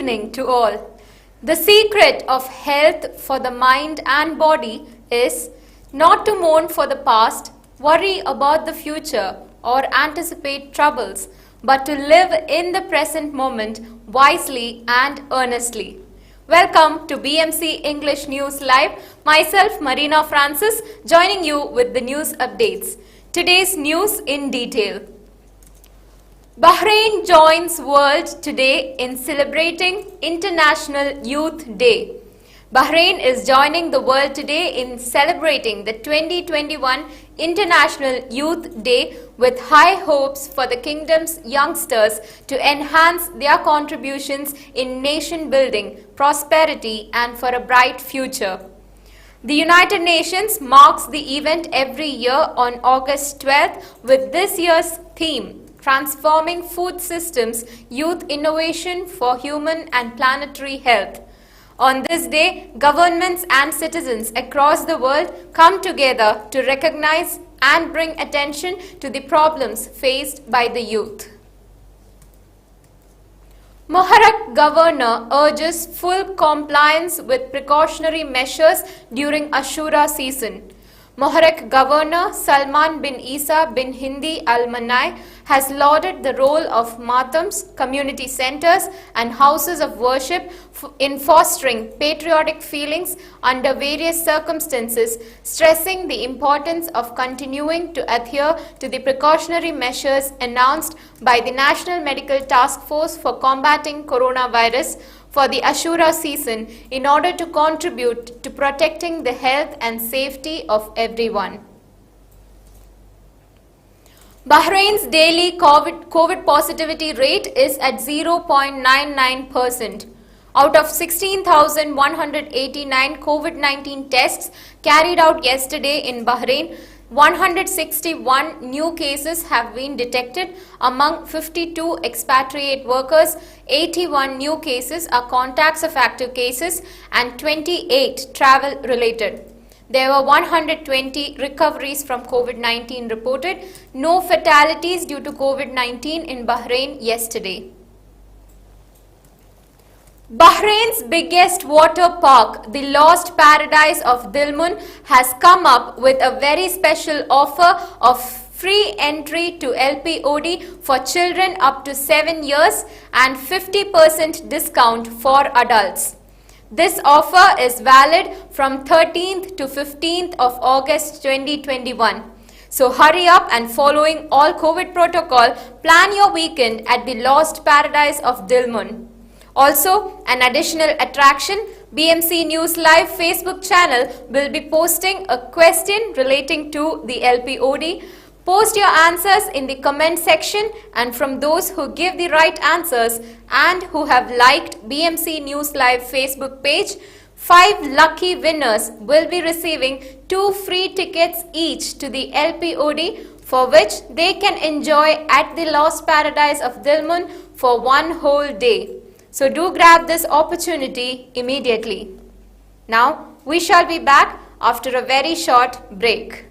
evening to all. The secret of health for the mind and body is not to mourn for the past, worry about the future, or anticipate troubles, but to live in the present moment wisely and earnestly. Welcome to BMC English News Live. Myself, Marina Francis, joining you with the news updates. Today's news in detail. Bahrain joins world today in celebrating International Youth Day. Bahrain is joining the world today in celebrating the 2021 International Youth Day with high hopes for the kingdom's youngsters to enhance their contributions in nation building, prosperity and for a bright future. The United Nations marks the event every year on August 12th with this year's theme, Transforming Food Systems, Youth Innovation for Human and Planetary Health. On this day, governments and citizens across the world come together to recognize and bring attention to the problems faced by the youth. Muharraq governor urges full compliance with precautionary measures during Ashura season. Muharraq governor Salman bin Isa bin Hindi Al Manai has lauded the role of matams, community centers and houses of worship in fostering patriotic feelings under various circumstances, stressing the importance of continuing to adhere to the precautionary measures announced by the National Medical Task Force for combating coronavirus for the Ashura season in order to contribute to protecting the health and safety of everyone. Bahrain's daily COVID positivity rate is at 0.99%. Out of 16,189 COVID-19 tests carried out yesterday in Bahrain, 161 new cases have been detected. Among 52 expatriate workers, 81 new cases are contacts of active cases and 28 travel related. There were 120 recoveries from COVID-19 reported. No fatalities due to COVID-19 in Bahrain yesterday. Bahrain's biggest water park, the Lost Paradise of Dilmun, has come up with a very special offer of free entry to LPOD for children up to 7 years and 50% discount for adults. This offer is valid from 13th to 15th of August 2021. So hurry up and following all COVID protocol, plan your weekend at the Lost Paradise of Dilmun. Also, an additional attraction, BMC News Live Facebook channel will be posting a question relating to the LPOD. Post your answers in the comment section, and from those who give the right answers and who have liked BMC News Live Facebook page, 5 lucky winners will be receiving 2 free tickets each to the LPOD, for which they can enjoy at the Lost Paradise of Dilmun for 1 whole day. So do grab this opportunity immediately. Now we shall be back after a very short break.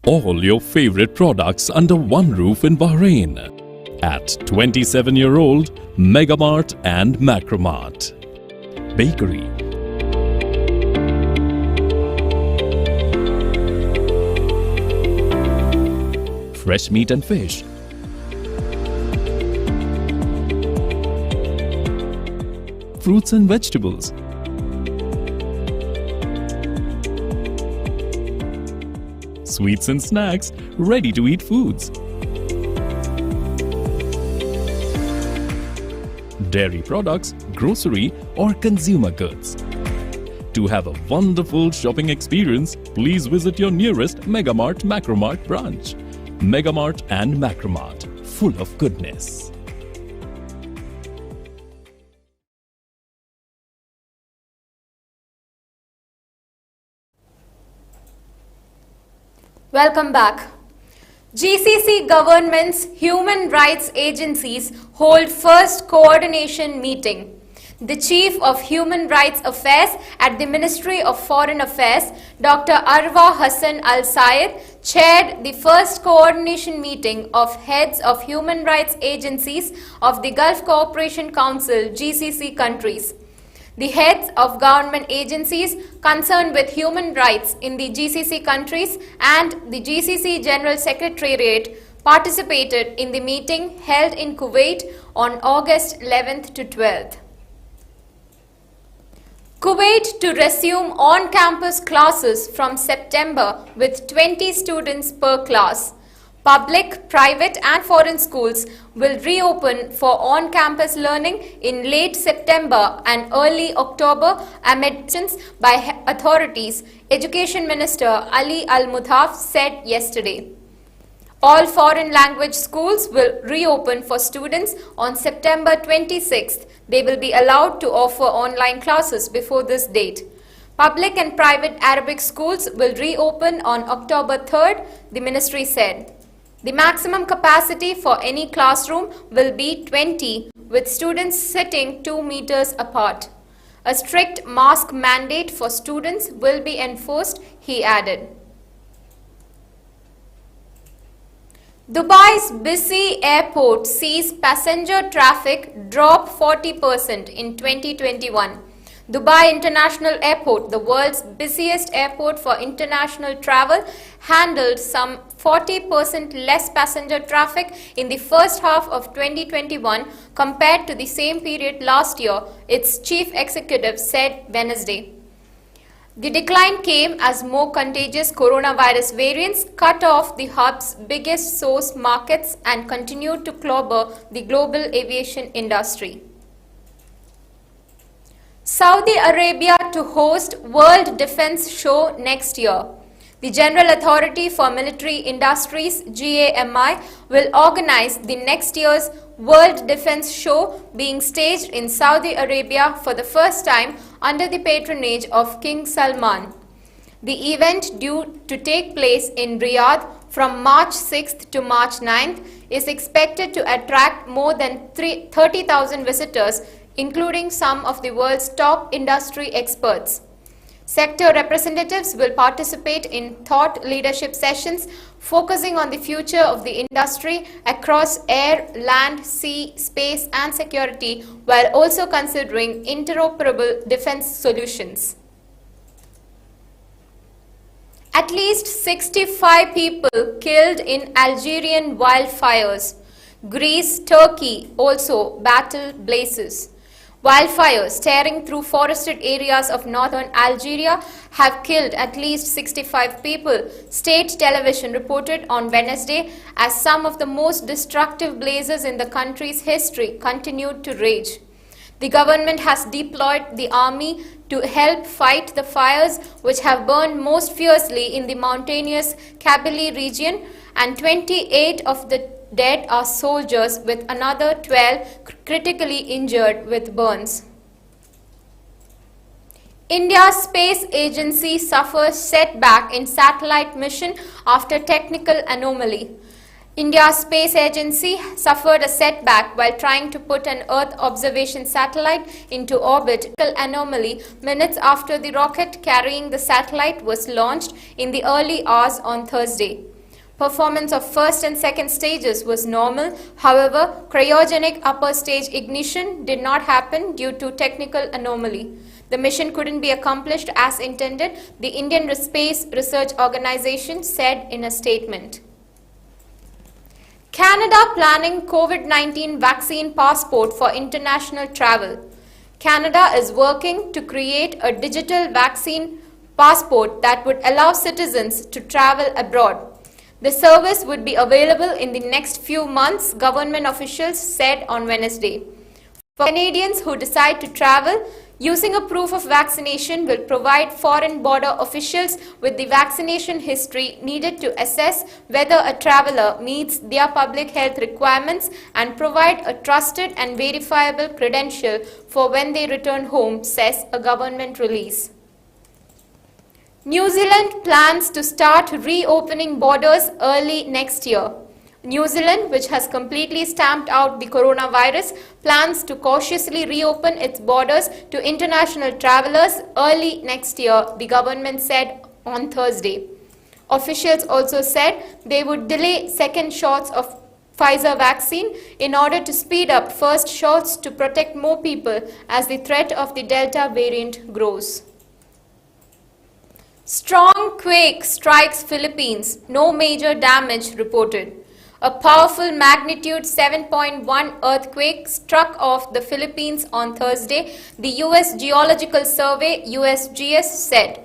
All your favorite products under one roof in Bahrain at 27-year-old Megamart and Macromart. Bakery, fresh meat and fish, fruits and vegetables, sweets and snacks, ready-to-eat foods, dairy products, grocery or consumer goods, To have a wonderful shopping experience, please visit your nearest Megamart Macromart branch. Megamart and Macromart, full of goodness. Welcome back. GCC government's human rights agencies hold first coordination meeting. The Chief of Human Rights Affairs at the Ministry of Foreign Affairs, Dr. Arwa Hassan Al Sayed, chaired the first coordination meeting of heads of human rights agencies of the Gulf Cooperation Council GCC countries. The heads of government agencies concerned with human rights in the GCC countries and the GCC General Secretariat participated in the meeting held in Kuwait on August 11th to 12th. Kuwait to resume on-campus classes from September with 20 students per class. Public, private and foreign schools will reopen for on-campus learning in late September and early October amid actions by authorities, Education Minister Ali Al-Mutaf said yesterday. All foreign language schools will reopen for students on September 26th. They will be allowed to offer online classes before this date. Public and private Arabic schools will reopen on October 3rd, the ministry said. The maximum capacity for any classroom will be 20, with students sitting 2 meters apart. A strict mask mandate for students will be enforced, he added. Dubai's busy airport sees passenger traffic drop 40% in 2021. Dubai International Airport, the world's busiest airport for international travel, handled some 40% less passenger traffic in the first half of 2021 compared to the same period last year, its chief executive said Wednesday. The decline came as more contagious coronavirus variants cut off the hub's biggest source markets and continued to clobber the global aviation industry. Saudi Arabia to host World Defence Show next year. The General Authority for Military Industries (GAMI) will organize the next year's World Defence Show being staged in Saudi Arabia for the first time under the patronage of King Salman. The event, due to take place in Riyadh from March 6th to March 9th, is expected to attract more than 30,000 visitors, including some of the world's top industry experts. Sector representatives will participate in thought leadership sessions focusing on the future of the industry across air, land, sea, space and security, while also considering interoperable defense solutions. At least 65 people killed in Algerian wildfires. Greece, Turkey also battle blazes. Wildfires tearing through forested areas of northern Algeria have killed at least 65 people, state television reported on Wednesday, as some of the most destructive blazes in the country's history continued to rage. The government has deployed the army to help fight the fires, which have burned most fiercely in the mountainous Kabylie region, and 28 of the dead are soldiers, with another 12 critically injured with burns. India's space agency suffers setback in satellite mission after technical anomaly. India's space agency suffered a setback while trying to put an Earth observation satellite into orbit. Anomaly minutes after the rocket carrying the satellite was launched in the early hours on Thursday. Performance of first and second stages was normal. However, cryogenic upper stage ignition did not happen due to technical anomaly. The mission couldn't be accomplished as intended, the Indian Space Research Organization said in a statement. Canada planning COVID-19 vaccine passport for international travel. Canada is working to create a digital vaccine passport that would allow citizens to travel abroad. The service would be available in the next few months, government officials said on Wednesday. For Canadians who decide to travel, Using a proof of vaccination will provide foreign border officials with the vaccination history needed to assess whether a traveler meets their public health requirements and provide a trusted and verifiable credential for when they return home, says a government release. New Zealand plans to start reopening borders early next year. New Zealand, which has completely stamped out the coronavirus, plans to cautiously reopen its borders to international travelers early next year, the government said on Thursday. Officials also said they would delay second shots of Pfizer vaccine in order to speed up first shots to protect more people as the threat of the Delta variant grows. Strong quake strikes Philippines, no major damage reported. A powerful magnitude 7.1 earthquake struck off the Philippines on Thursday, the U.S. Geological Survey (USGS) said,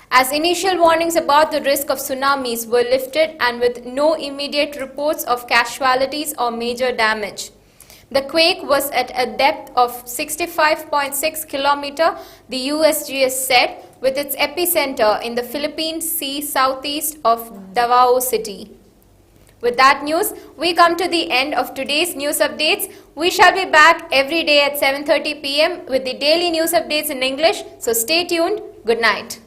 as initial warnings about the risk of tsunamis were lifted and with no immediate reports of casualties or major damage. The quake was at a depth of 65.6 km, the USGS said, with its epicenter in the Philippine Sea southeast of Davao City. With that news, we come to the end of today's news updates. We shall be back every day at 7:30 p.m. with the daily news updates in English. So stay tuned. Good night.